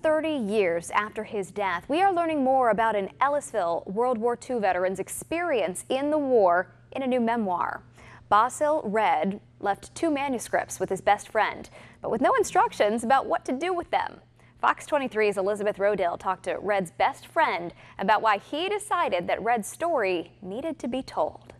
30 years after his death, we are learning more about an Ellisville World War II veteran's experience in the war in a new memoir. Basil Red left 2 manuscripts with his best friend, but with no instructions about what to do with them. Fox 23's Elizabeth Rodale talked to Red's best friend about why he decided that Red's story needed to be told.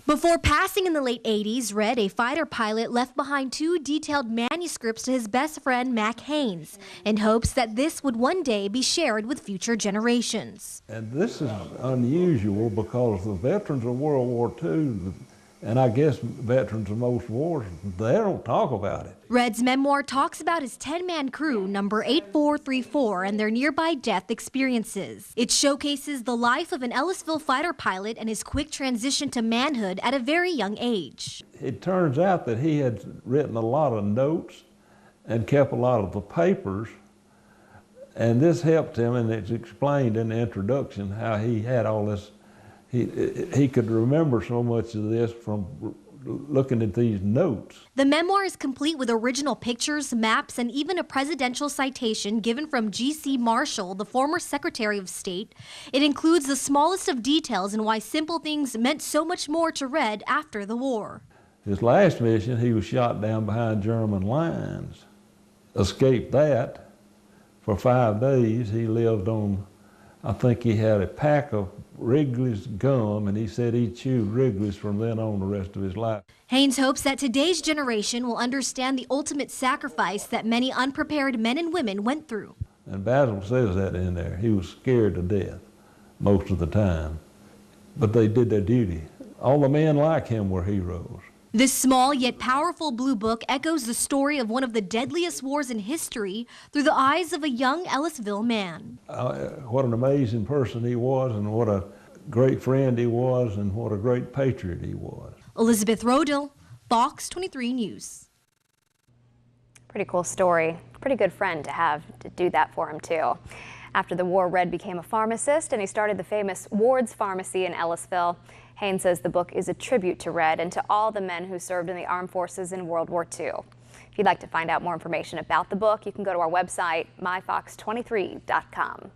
Before passing in the late 80s, Red, a fighter pilot, left behind 2 detailed manuscripts to his best friend, Mac Haynes, in hopes that this would one day be shared with future generations. And this is unusual because the veterans of World War II, and I guess veterans of most wars, they don't talk about it. Red's memoir talks about his 10-man crew, number 8434, and their nearby death experiences. It showcases the life of an Ellisville fighter pilot and his quick transition to manhood at a very young age. It turns out that he had written a lot of notes and kept a lot of the papers, and this helped him, and it's explained in the introduction how he had all this. He could remember so much of this from looking at these notes. The memoir is complete with original pictures, maps, and even a presidential citation given from G.C. Marshall, the former Secretary of State. It includes the smallest of details and why simple things meant so much more to Red after the war. His last mission, he was shot down behind German lines. Escaped that. For 5 days, he lived on, I think he had a pack of Wrigley's gum, and he said he chewed Wrigley's from then on the rest of his life. Haynes hopes that today's generation will understand the ultimate sacrifice that many unprepared men and women went through. And Basil says that in there. He was scared to death most of the time, but they did their duty. All the men like him were heroes. This small yet powerful blue book echoes the story of one of the deadliest wars in history through the eyes of a young Ellisville man. What an amazing person he was, and what a great friend he was, and what a great patriot he was. Elizabeth Rodale, Fox 23 News. Pretty cool story. Pretty good friend to have to do that for him, too. After the war, Red became a pharmacist, and he started the famous Ward's Pharmacy in Ellisville. Haynes says the book is a tribute to Red and to all the men who served in the armed forces in World War II. If you'd like to find out more information about the book, you can go to our website, myfox23.com.